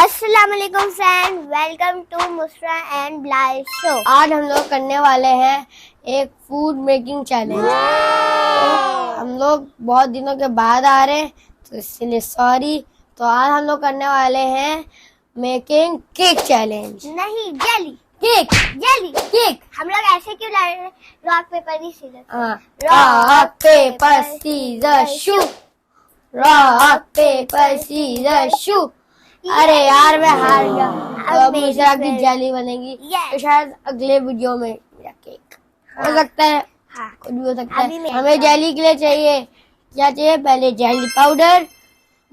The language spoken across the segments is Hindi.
अस्सलाम वालेकुम फ्रेंड, वेलकम टू मुस्रा एंड ब्लाइस शो। आज हम लोग करने वाले हैं एक फूड मेकिंग चैलेंज। हम लोग बहुत दिनों के बाद आ रहे हैं तो इसलिए सॉरी। तो आज हम लोग करने वाले हैं मेकिंग केक चैलेंज। नहीं, जेली केक जेली केक। हम लोग ऐसे क्यों लड़ रहे हैं? Rock paper scissor. Rock paper scissor shoot, rock paper scissor shoot. अरे यार मैं हार गया। तो अब मुझे आगे जेली बनेगी। तो शायद अगले वीडियो में मेरा केक हो सकता है। कुछ भी हो सकता है। हमें जेली के लिए चाहिए क्या चाहिए? पहले jelly powder,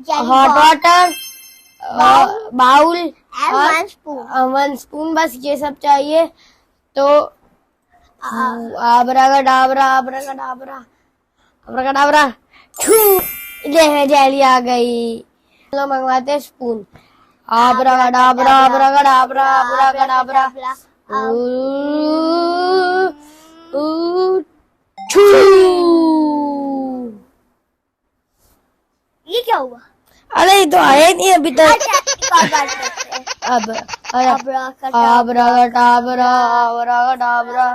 hot water, bowl और 1 स्पून, बस ये सब चाहिए। तो आबरागडाबरा आबरागडाबरा आबरागडाबरा, ये जेली आ गई। लोग मंगवाते हैं स्पून। आबरागडाबरा आबरागडाबरा आबरागडाबरा, ये क्या हुआ? अरे तो आया नहीं अभी तक। अब आबरागडाबरा आबरागडाबरा,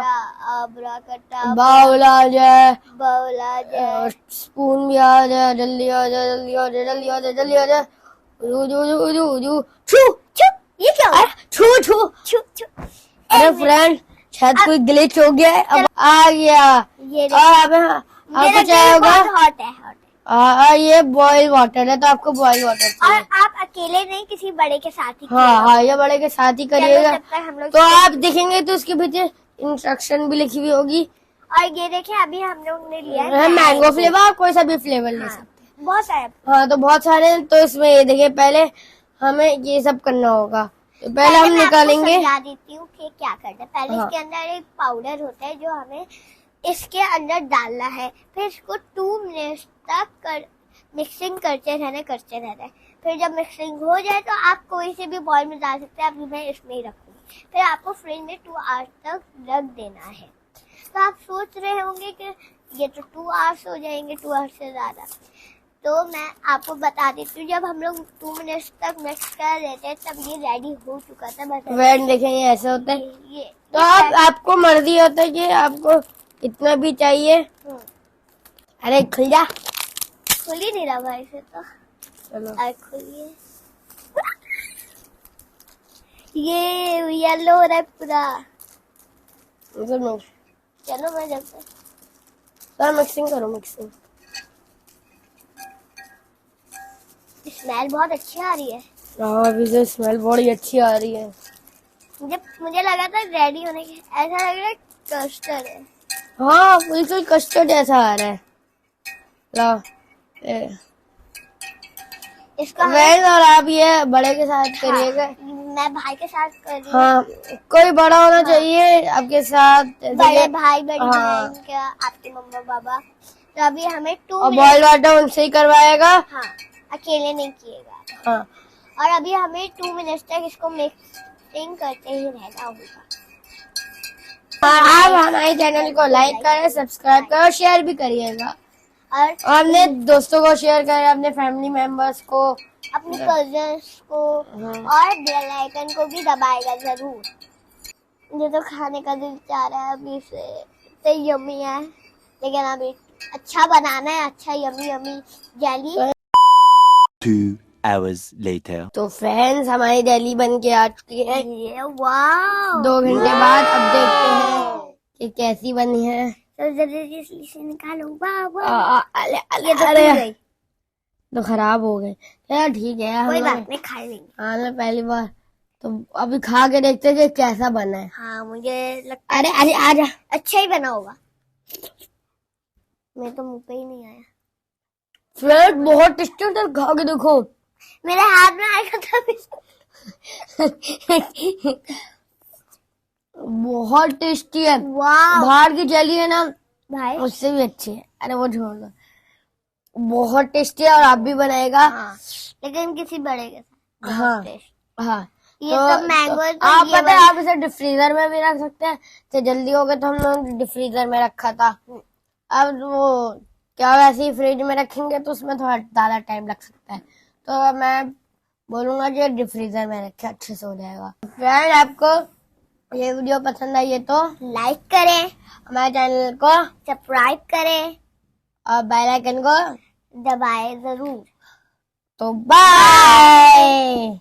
बाउल आ जाए, स्पून भी आ जाए। जल्दी आ जाए, जल्दी आ जाए, जल्दी आ जाए, जल्दी आ जाए। ये क्या हुआ? छू। अरे फ्रेंड, शायद कोई ग्लिच हो गया है। अब आ गया। अब आपको चाहिए होगा हॉट है। ये बॉइल वाटर है, तो आपको बॉइल वाटर चाहिए। और आप अकेले नहीं, किसी बड़े के साथ ही हाँ, ये बड़े के साथ ही करिएगा। तो तो आप देखेंगे तो उसके पीछे इंस्ट्रक्शन भी लिखी हुई होगी। और ये देखिए, अभी हम लोग ने लिया है मैंगो फ्लेवर, और कोई सा भी फ्लेवर ले सकते हैं। बहुत सारे। हाँ, तो बहुत सारे हैं। तो इसमें ये देखिए, पहले हमें ये सब करना होगा। तो पहले हम निकालेंगे। समझा देती हूँ कि क्या करना है। पहले इसके अंदर एक पाउडर होता है जो हमें इसके अंदर डालना है। फिर इसको 2 मिनट तक मिक्सिंग करते रहना है। फिर जब मिक्सिंग हो जाए तो आप कोई से भी बॉल में डाल सकते हैं। अभी मैं इसमें ही रखूंगी। फिर आपको फ्रिज में 2 आवर्स तक रख देना है। तो आप सोच रहे होंगे कि ये तो 2 आवर्स हो जाएंगे, 2 आवर्स से ज्यादा। तो मैं आपको बता देती हूँ, जब हम लोग 2 मिनट तक मिक्स कर देते हैं तब ये रेडी हो चुका था। बस वेट देखें, ये ऐसे होता है। ये तो आपको मर्जी होता है कि आपको इतना भी चाहिए। अरे खुल जा। खुल ही नहीं रहा भाई से तो। चलो खुलिए। ये येलो हो रहा है पूरा। चलो मैं जब सर मिक्सिंग करो, मिक्सिंग। स्मेल बहुत अच्छी आ रही है। हाँ, अभी से स्मेल बड़ी अच्छी आ रही है। मुझे लगा था रेडी होने की, ऐसा लग रहा है कस्टर्ड है। हाँ, बिल्कुल कस्टर्ड जैसा आ रहा है। ला इसका और आप ये बड़े के साथ करिएगा। मैं भाई के साथ कर रही हूँ। हाँ, कोई बड़ा होना चाहिए आपके साथ। बड़े भाई, बड़ी बहन, क्या आपके मम्मा पापा। तो अभी हमें 2 बॉइल वाटर उनसे ही करवाएगा। हाँ, अकेले नहीं किएगा। हाँ, और अभी हमें 2 मिनट तक इसको मिक्सिंग करते ही रहना होगा। आप हमारे चैनल को लाइक करें, सब्सक्राइब करें और शेयर भी करिएगा। और अपने दोस्तों को शेयर करें, अपने फैमिली मेंबर्स को, अपने कजन्स को। और बेल आइकन को भी दबाएगा जरूर। मुझे तो खाने का दिल चाह रहा है अभी से। तो यम्मी है, लेकिन अभी अच्छा बनाना है। अच्छा यम्मी जेली। 2 hours later. तो फ्रेंड्स, हमारी जेली बन के आ चुकी है। ये वाव, 2 घंटे बाद। अब देखते हैं कि कैसी बनी है। तो जल्दी से निकालो। अरे तो खराब हो गए। यार ठीक है, कोई बात नहीं, खा लेंगे। हाँ, मैं पहली बार तो अभी खा के देखते हैं कि कैसा बना है। हाँ, मुझे लगता है। अरे आजा। अच्छा ही बना होगा। मैं तो मुंह पे ही नहीं आया। फ्रेंड बहुत टेस्टी होता है, खा के देखो। मेरे हाथ में आएगा तभी। बहुत टेस्टी है। बाहर की जेली है ना भाई, उससे भी अच्छी है। अरे वो छोड़ दो, बहुत टेस्टी है। और आप भी बनाएगा। हाँ, लेकिन किसी बड़े के साथ। हाँ, ये तो मैंगो। आप पता है, आप इसे डिफ्रीजर में भी रख सकते हैं। तो जल्दी हो गए तो हम लोग डिफ्रीजर में रखा था। अब वो क्या, वैसे ही फ्रिज में रखेंगे तो उसमें थोड़ा ज्यादा टाइम लग सकता है। तो मैं बोलूंगा जो डिफ्रीजर में रखे, अच्छे से हो जाएगा। फ्रेंड, आपको ये वीडियो पसंद आई है तो लाइक करें, हमारे चैनल को सब्सक्राइब करें और बेल आइकन को दबाएं जरूर। तो बाय।